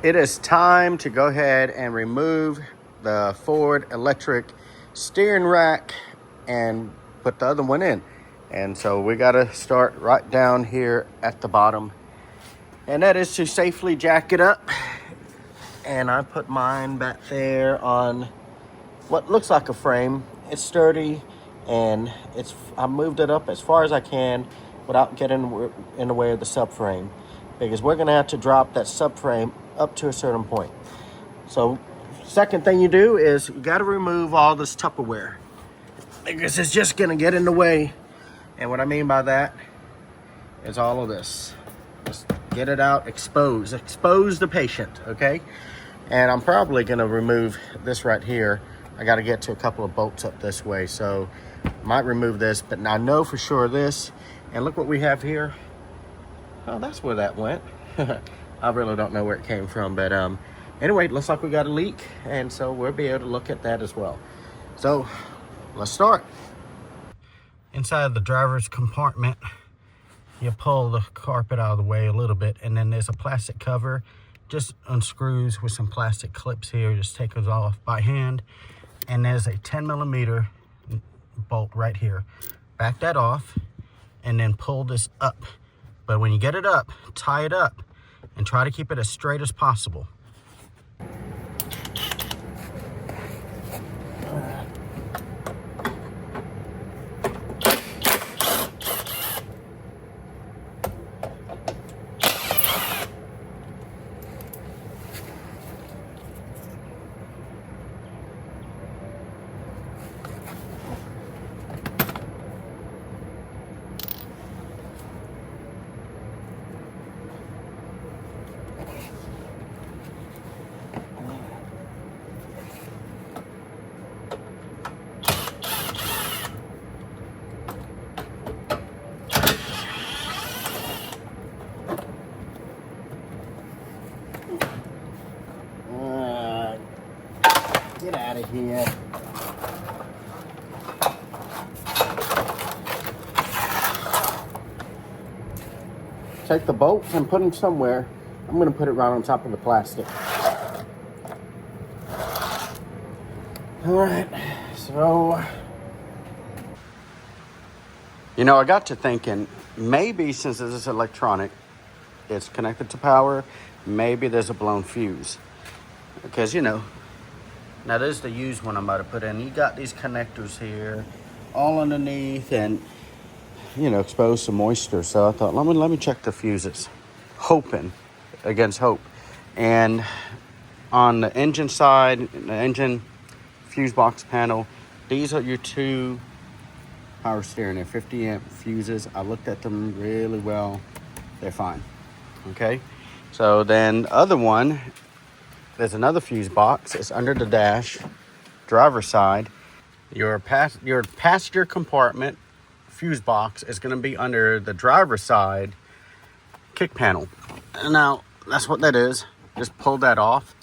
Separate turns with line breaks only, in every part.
It is time to go ahead and remove the Ford electric steering rack and put the other one in. And so we got to start right down here at the bottom. And that is to safely jack it up. And I put mine back there on what looks like a frame. It's sturdy, and I moved it up as far as I can without getting in the way of the subframe, because we're gonna have to drop that subframe up to a certain point. So second thing you do is you got to remove all this Tupperware, because it's just gonna get in the way. And what I mean by that is all of this. Just get it out, expose the patient, okay? And I'm probably gonna remove this right here. I got to get to a couple of bolts up this way, so might remove this, but I know for sure this. And look what we have here. Oh, that's where that went. I really don't know where it came from, but anyway, it looks like we got a leak, and so we'll be able to look at that as well. So let's start. Inside the driver's compartment, you pull the carpet out of the way a little bit, and then there's a plastic cover. Just unscrews with some plastic clips here. Just take those off by hand. And there's a 10mm bolt right here. Back that off and then pull this up. But when you get it up, tie it up and try to keep it as straight as possible. Get out of here. Take the bolts and put them somewhere. I'm going to put it right on top of the plastic. All right, so, you know, I got to thinking, maybe since this is electronic, it's connected to power, maybe there's a blown fuse. Because, you know, now this is the used one I'm about to put in. You got these connectors here, all underneath, and, you know, exposed to moisture. So I thought, let me check the fuses, hoping against hope. And on the engine side, the engine fuse box panel, these are your two power steering. They're 50 amp fuses. I looked at them really well. They're fine. Okay. So then the other one, there's another fuse box. It's under the dash, driver's side. Your passenger compartment fuse box is going to be under the driver's side kick panel. And now that's what that is. Just pull that off,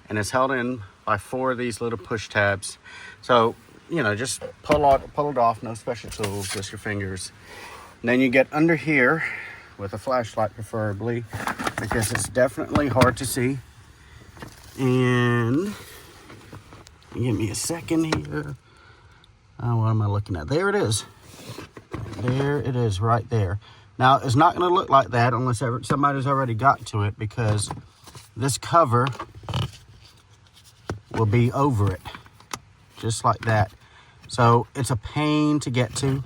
and it's held in by 4 of these little push tabs. So, you know, just pull it off. No special tools, just your fingers. And then you get under here with a flashlight, preferably, because it's definitely hard to see. And give me a second here. What am I looking at? There it is. There it is right there. Now, it's not going to look like that unless somebody's already got to it, because this cover will be over it, just like that. So it's a pain to get to,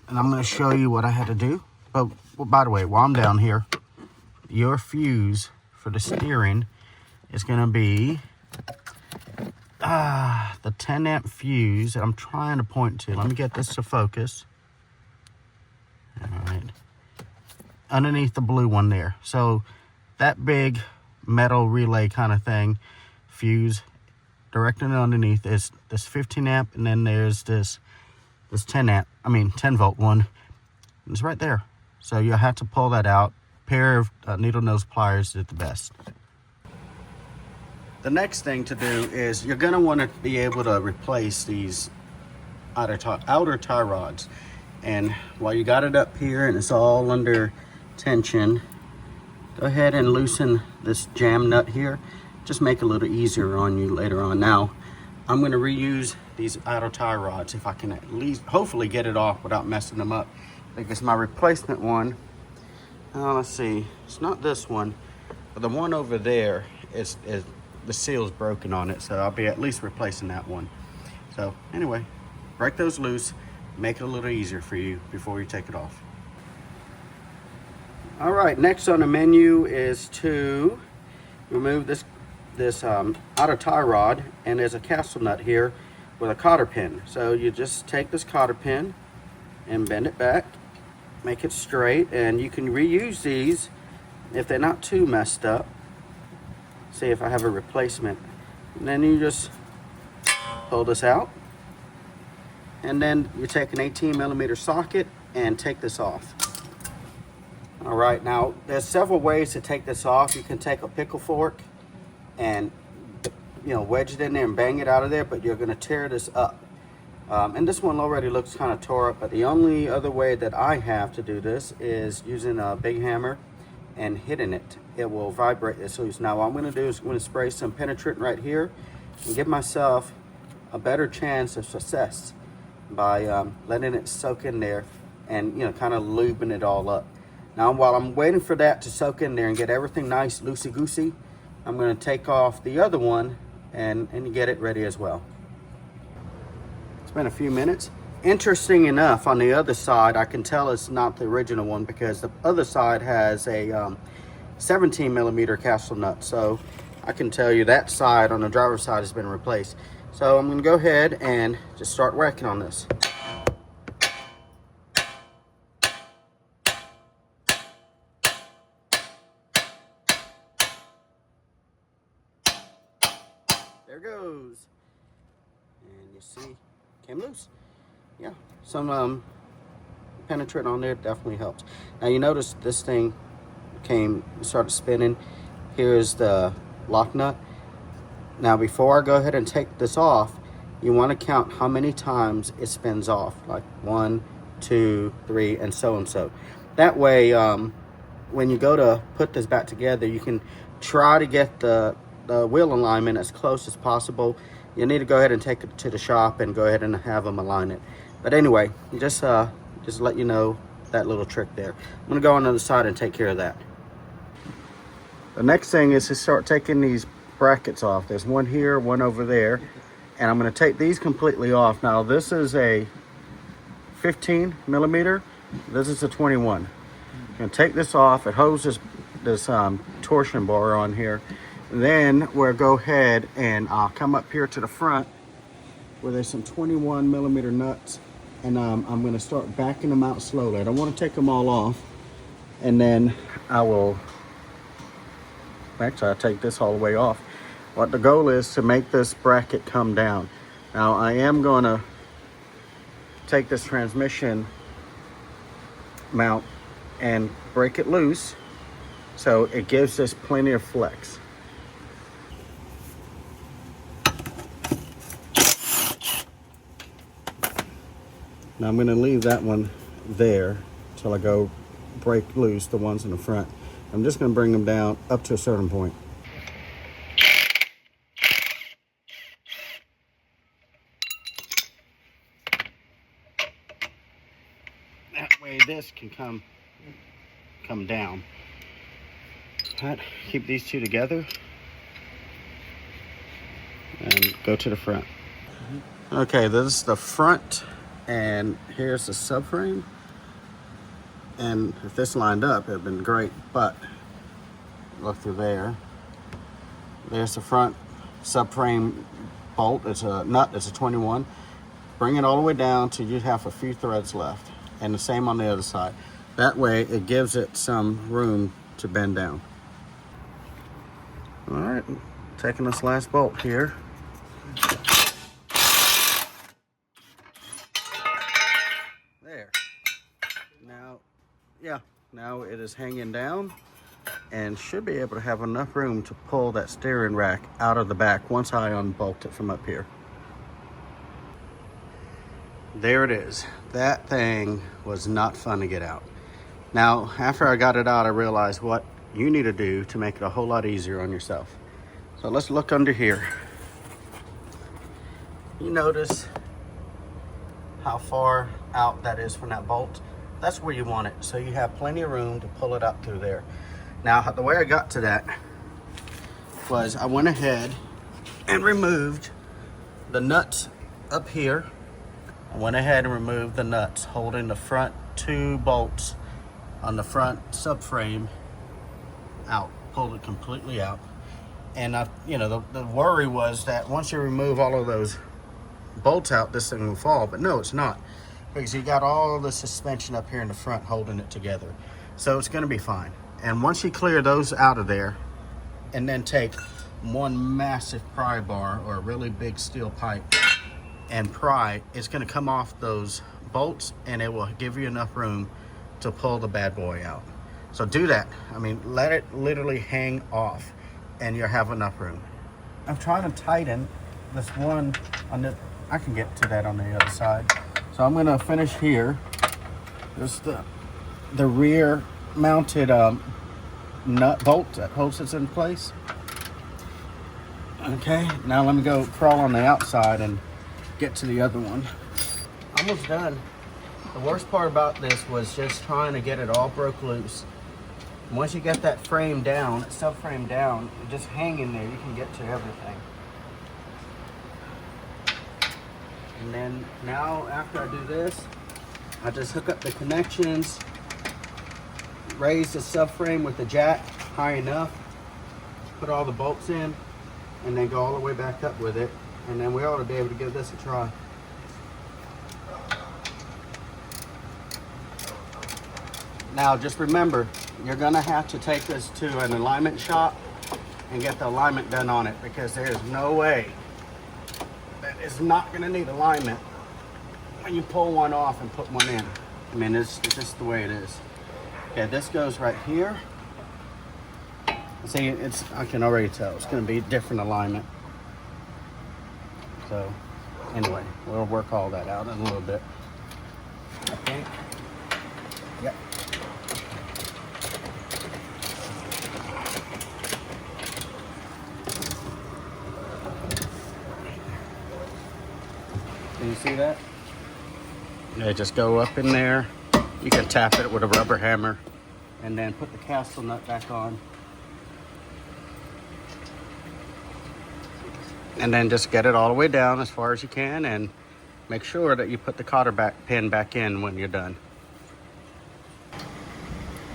and I'm going to show you what I had to do. But by the way, while I'm down here, your fuse for the steering is going to be the 10 amp fuse that I'm trying to point to. Let me get this to focus. All right. Underneath the blue one there. So that big metal relay kind of thing, fuse, directly underneath is this 15 amp, and then there's this 10 volt one. It's right there. So you'll have to pull that out. Pair of needle nose pliers is the best. The next thing to do is you're going to want to be able to replace these outer tie rods. And while you got it up here and it's all under tension, go ahead and loosen this jam nut here. Just make it a little easier on you later on. Now, I'm gonna reuse these idle tie rods if I can at least, hopefully get it off without messing them up. Because my replacement one, let's see, it's not this one, but the one over there is the seal's broken on it, so I'll be at least replacing that one. So anyway, break those loose, make it a little easier for you before you take it off. All right, next on the menu is to remove this outer tie rod, and there's a castle nut here with a cotter pin. So you just take this cotter pin and bend it back, make it straight, and you can reuse these if they're not too messed up. See if I have a replacement. And then you just pull this out, and then you take an 18mm socket and take this off. All right, now there's several ways to take this off. You can take a pickle fork and wedge it in there and bang it out of there, but you're going to tear this up. And this one already looks kind of tore up, but the only other way that I have to do this is using a big hammer and hitting it. It will vibrate this loose. Now what I'm going to do is I'm going to spray some penetrant right here and give myself a better chance of success by letting it soak in there and kind of lubing it all up. Now while I'm waiting for that to soak in there and get everything nice loosey-goosey, I'm going to take off the other one and get it ready as well. It's been a few minutes. Interesting enough, on the other side, I can tell it's not the original one because the other side has a 17mm castle nut. So I can tell you that side on the driver's side has been replaced. So I'm going to go ahead and just start working on this. There goes. And you see, came loose. Yeah, some penetrant on there definitely helps. Now you notice this thing started spinning. Here's the lock nut. Now before I go ahead and take this off, you want to count how many times it spins off, like 1, 2, 3, and so. That way, when you go to put this back together, you can try to get the wheel alignment as close as possible. You need to go ahead and take it to the shop and go ahead and have them align it. But anyway, just let you know that little trick there. I'm gonna go on the other side and take care of that. The next thing is to start taking these brackets off. There's one here, one over there, and I'm gonna take these completely off. Now this is a 15mm, this is a 21. I'm gonna take this off. It holds this torsion bar on here. Then we'll go ahead and I'll come up here to the front where there's some 21mm nuts, and I'm going to start backing them out slowly. I don't want to take them all off, and then I'll take this all the way off. What the goal is to make this bracket come down. Now I am going to take this transmission mount and break it loose so it gives us plenty of flex. Now I'm going to leave that one there until I go break loose the ones in the front. I'm just going to bring them down up to a certain point. That way this can come down. All right, keep these two together and go to the front. Okay, this is the front. And here's the subframe, and if this lined up, it'd been great, but look through there. There's the front subframe bolt. It's a nut, it's a 21. Bring it all the way down till you have a few threads left, and the same on the other side. That way it gives it some room to bend down. All right, taking this last bolt here. Now it is hanging down and should be able to have enough room to pull that steering rack out of the back once I unbolt it from up here. There it is. That thing was not fun to get out. Now, after I got it out, I realized what you need to do to make it a whole lot easier on yourself. So let's look under here. You notice how far out that is from that bolt? That's where you want it, so you have plenty of room to pull it up through there. Now, the way I got to that was I went ahead and removed the nuts up here. I went ahead and removed the nuts holding the front 2 bolts on the front subframe out, pulled it completely out. And the worry was that once you remove all of those bolts out, this thing will fall, but no, it's not, because you got all the suspension up here in the front holding it together. So it's going to be fine. And once you clear those out of there, and then take one massive pry bar or a really big steel pipe and pry, it's going to come off those bolts, and it will give you enough room to pull the bad boy out. So do that. I mean, let it literally hang off, and you'll have enough room. I'm trying to tighten this one on the, I can get to that on the other side. So I'm going to finish here. There's the rear mounted nut bolt that holds it in place. Okay, now let me go crawl on the outside and get to the other one. Almost done. The worst part about this was just trying to get it all broke loose. Once you get that frame down, subframe down, just hang in there, you can get to everything. And then now after I do this, I just hook up the connections, raise the subframe with the jack high enough, put all the bolts in, and then go all the way back up with it. And then we ought to be able to give this a try. Now just remember, you're gonna have to take this to an alignment shop and get the alignment done on it, because there's no way that it's not gonna need alignment when you pull one off and put one in. I mean, it's just the way it is. Okay, this goes right here. See, I can already tell it's gonna be different alignment. So anyway, we'll work all that out in a little bit. I think. Yep. Can you see that? Yeah, just go up in there. You can tap it with a rubber hammer and then put the castle nut back on. And then just get it all the way down as far as you can, and make sure that you put the cotter pin back in when you're done.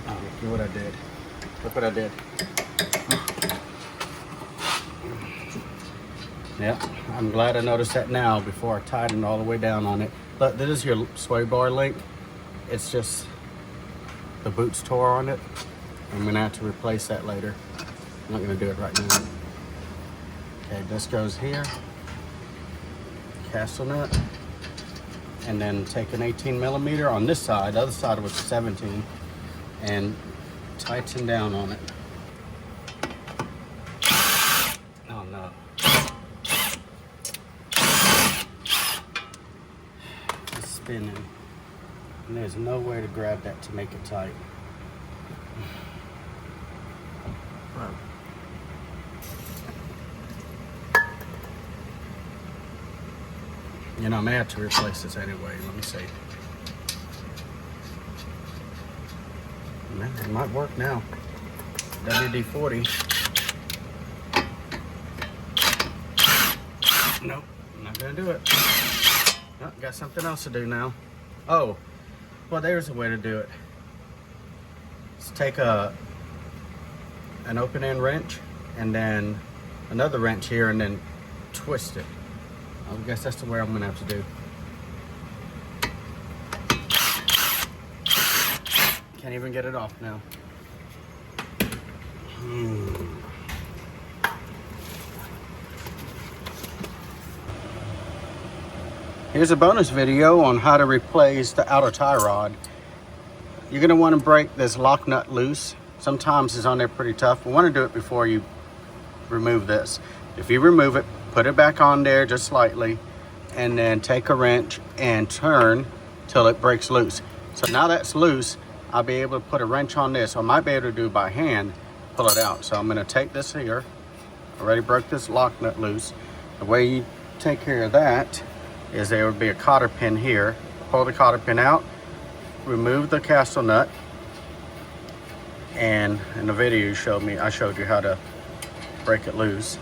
Oh, look what I did. Look what I did. Yep, I'm glad I noticed that now before I tightened all the way down on it. But this is your sway bar link. It's just the boots tore on it. I'm gonna have to replace that later. I'm not gonna do it right now. Okay, this goes here. Castle nut. And then take an 18mm on this side. The other side was 17. And tighten down on it. Oh no. It's spinning. And there's no way to grab that to make it tight. Wow. You know, I may have to replace this anyway. Let me see. Man, it might work now. WD-40. Nope, I'm not gonna do it. Oh, got something else to do now. Oh, well, there's a way to do it. Let's take an open end wrench and then another wrench here and then twist it. I guess that's the way I'm gonna have to do. Can't even get it off now. Here's a bonus video on how to replace the outer tie rod. You're gonna wanna break this lock nut loose. Sometimes it's on there pretty tough. You wanna do it before you remove this. If you remove it, put it back on there just slightly, and then take a wrench and turn till it breaks loose. So now that's loose, I'll be able to put a wrench on this. I might be able to do it by hand, pull it out. So I'm gonna take this here. I already broke this lock nut loose. The way you take care of that is there would be a cotter pin here. Pull the cotter pin out, remove the castle nut, and in the video I showed you how to break it loose.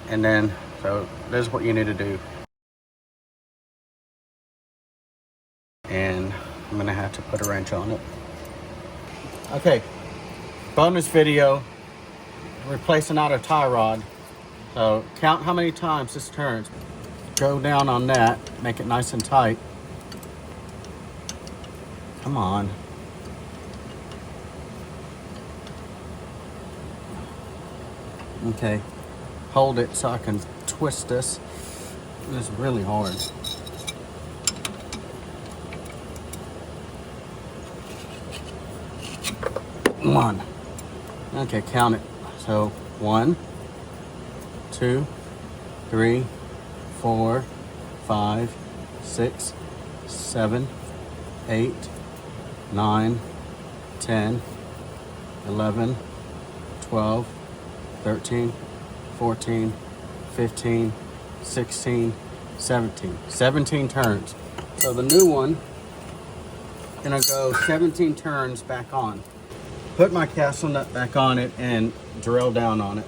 And then, so this is what you need to do. And I'm gonna have to put a wrench on it. Okay, bonus video, replacing out a tie rod. So count how many times this turns. Go down on that, make it nice and tight. Come on. Okay, hold it so I can twist this. It's really hard. Come on. Okay, count it. So 1, 2, 3, 4, 5, 6, 7, 8, 9, 10, 11, 12, 13, 14, 15, 16, 17. 17 turns. So the new one, gonna go 17 turns back on. Put my castle nut back on it and drill down on it.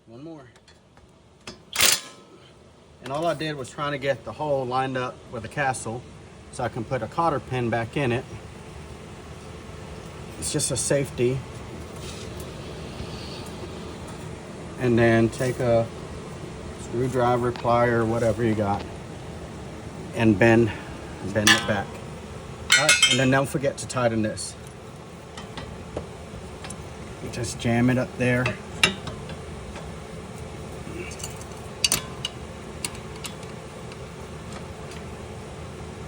One more. And all I did was trying to get the hole lined up with the castle so I can put a cotter pin back in it. It's just a safety. And then take a screwdriver, plier, whatever you got, and bend it back. All right, and then don't forget to tighten this. You just jam it up there.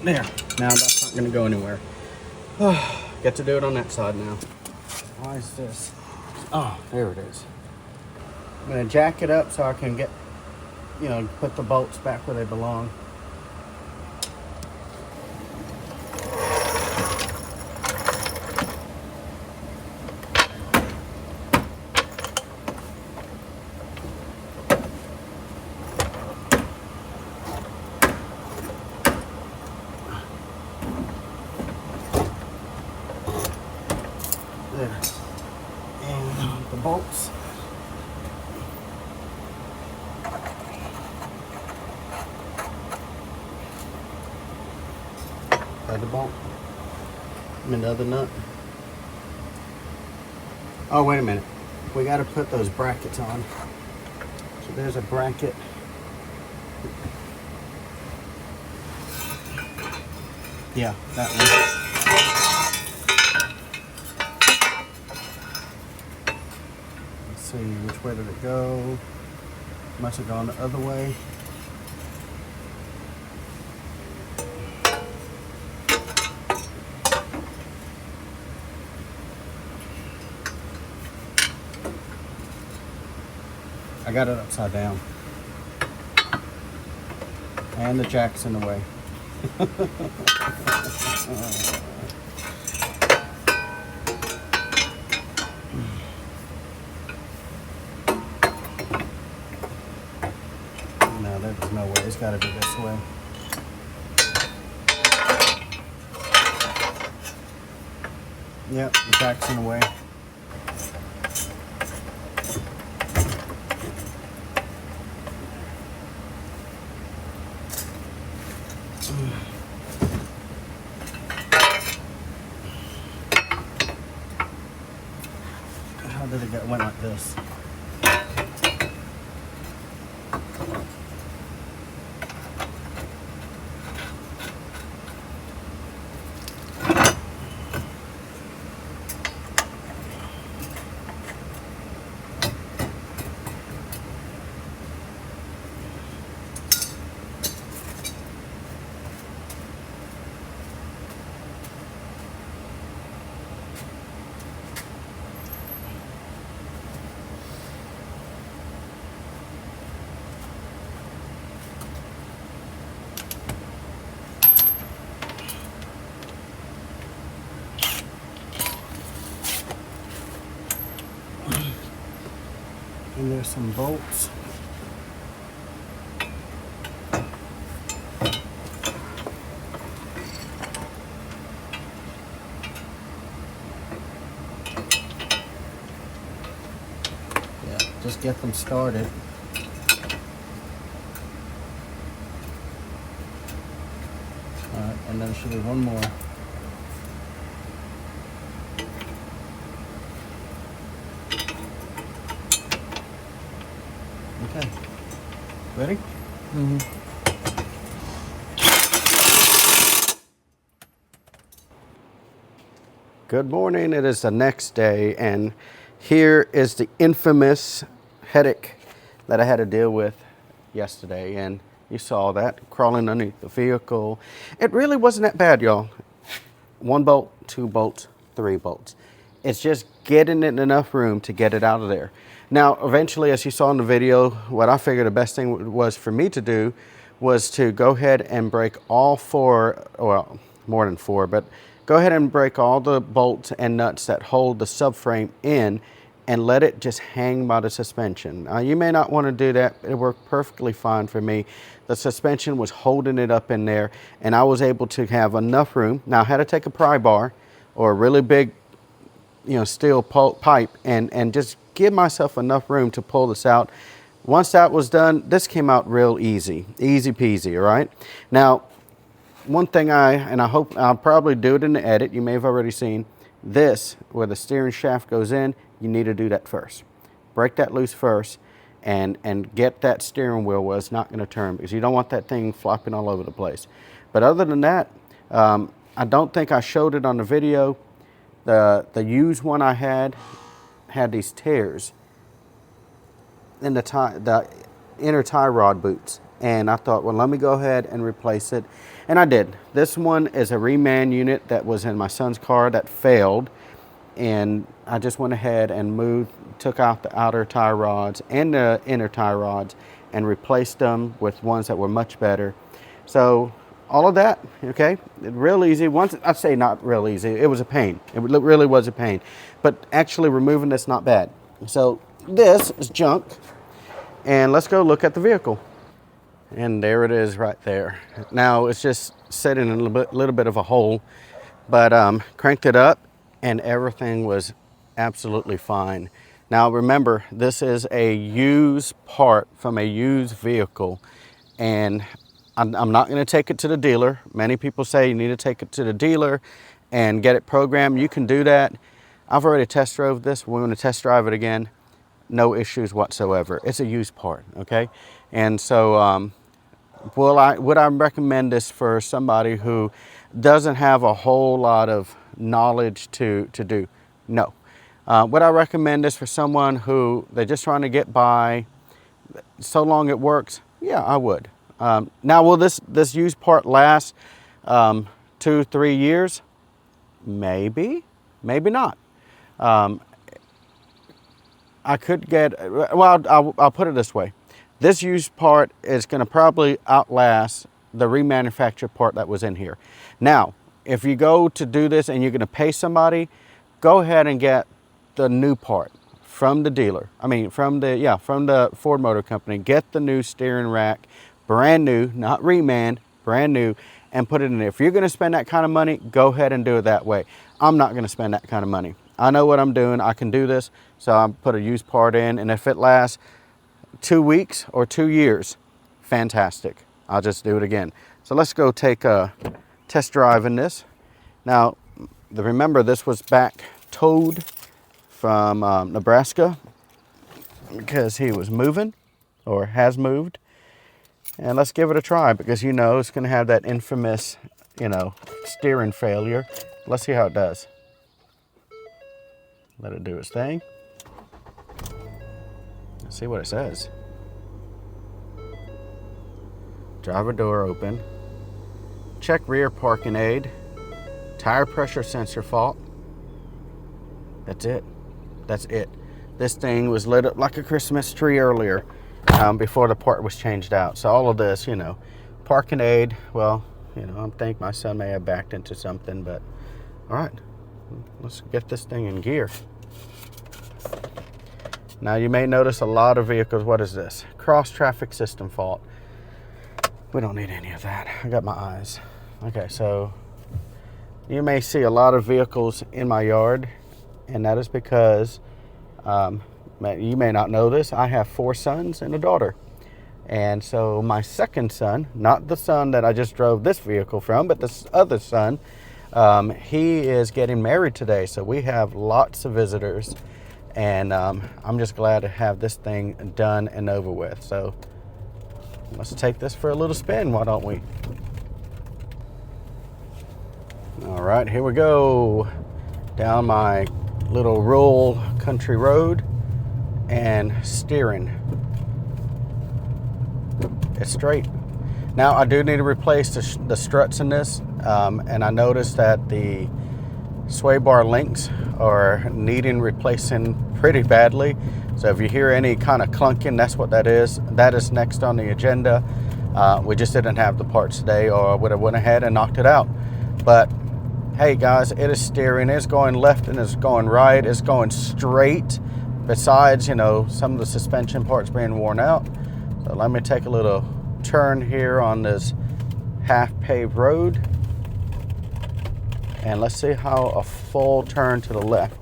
There, now that's not gonna go anywhere. Get to do it on that side now. Why is this? Oh, there it is. I'm gonna jack it up so I can get, put the bolts back where they belong. There. And the bolts. The bolt and another nut. Oh, wait a minute. We got to put those brackets on. So there's a bracket. Yeah, that one. Let's see, which way did it go? Must have gone the other way. I got it upside down. And the jack's in the way. No, there's no way. It's got to be this way. Yep, the jack's in the way. How did it went like this? And there's some bolts. Yeah, just get them started. Alright, and then there should be one more. Okay. Ready? Mm-hmm. Good morning. It is the next day, and here is the infamous headache that I had to deal with yesterday. And you saw that crawling underneath the vehicle. It really wasn't that bad, y'all. 1 bolt, 2 bolts, 3 bolts. It's just getting it enough room to get it out of there. Now, eventually, as you saw in the video, what I figured the best thing was for me to do was to go ahead and break all 4, well, more than 4, but go ahead and break all the bolts and nuts that hold the subframe in and let it just hang by the suspension. You may not want to do that. It worked perfectly fine for me. The suspension was holding it up in there, and I was able to have enough room. Now, I had to take a pry bar or a really big, steel pipe and just give myself enough room to pull this out. Once that was done, this came out real easy peasy, all right? Now, one thing I hope I'll probably do it in the edit, you may have already seen this, where the steering shaft goes in, you need to do that first. Break that loose first and get that steering wheel where it's not going to turn, because you don't want that thing flopping all over the place. But other than that, I don't think I showed it on the video. The used one I had these tears in the inner tie rod boots. And I thought, well, let me go ahead and replace it. And I did. This one is a reman unit that was in my son's car that failed. And I just went ahead and took out the outer tie rods and the inner tie rods and replaced them with ones that were much better. So all of that, okay, real easy. Once I say not real easy, it was a pain. It really was a pain. But actually removing this, not bad. So this is junk. And let's go look at the vehicle. And there it is right there. Now it's just sitting in a little bit of a hole, but cranked it up and everything was absolutely fine. Now remember, this is a used part from a used vehicle, and I'm not going to take it to the dealer. Many people say you need to take it to the dealer and get it programmed. You can do that. I've already test drove this. We're going to test drive it again. No issues whatsoever. It's a used part, okay? And so would I recommend this for somebody who doesn't have a whole lot of knowledge to do? No. Would I recommend this for someone who they're just trying to get by, so long it works? Yeah, I would. Now, will this used part last 2-3 years? Maybe, maybe not. I could get, well, I'll put it this way. This used part is going to probably outlast the remanufactured part that was in here. Now, if you go to do this and you're going to pay somebody, go ahead and get the new part from the dealer. I mean, from the Ford Motor Company. Get the new steering rack, brand new, not reman, brand new, and put it in there. If you're going to spend that kind of money, go ahead and do it that way. I'm not going to spend that kind of money. I know what I'm doing. I can do this. So I put a used part in, and if it lasts 2 weeks or 2 years, fantastic. I'll just do it again. So let's go take a test drive in this. Now, remember, this was back towed from Nebraska because he was moving or has moved. And let's give it a try, because it's going to have that infamous, steering failure. Let's see how it does. Let it do its thing. Let's see what it says. Driver door open. Check rear parking aid. Tire pressure sensor fault. That's it. That's it. This thing was lit up like a Christmas tree earlier, before the part was changed out. So all of this, parking aid, well, I think my son may have backed into something, but all right, let's get this thing in gear. Now you may notice a lot of vehicles. What is this? Cross traffic system fault. We don't need any of that. I got my eyes. Okay, so you may see a lot of vehicles in my yard, and that is because you may not know this. I have 4 sons and a daughter. And so my second son, not the son that I just drove this vehicle from, but this other son, he is getting married today. So we have lots of visitors, and I'm just glad to have this thing done and over with. So let's take this for a little spin, why don't we? All right, here we go. Down my little rural country road, and steering. It's straight. Now I do need to replace the struts in this, and I noticed that the sway bar links are needing replacing pretty badly. So if you hear any kind of clunking, that's what that is. That is next on the agenda. We just didn't have the parts today, or I would have went ahead and knocked it out. But hey guys, it is steering. It's going left and it's going right. It's going straight. Besides, you know, some of the suspension parts being worn out. So let me take a little turn here on this half-paved road, and let's see how a full turn to the left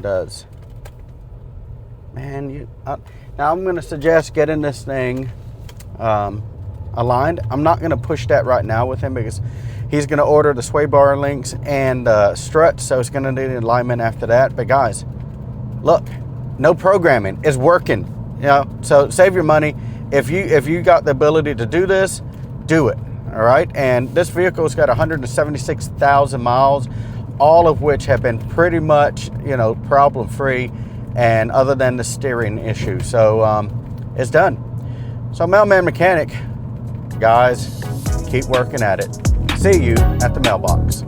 does. Man, now I'm going to suggest getting this thing aligned. I'm not going to push that right now with him because he's going to order the sway bar links and struts, so it's going to need alignment after that. But guys, look, no programming, it's working. You know, so save your money. If you got the ability to do this, do it. All right. And this vehicle's got 176,000 miles, all of which have been pretty much, you know, problem free, and other than the steering issue. So it's done. So Mailman Mechanic, guys, keep working at it. See you at the mailbox.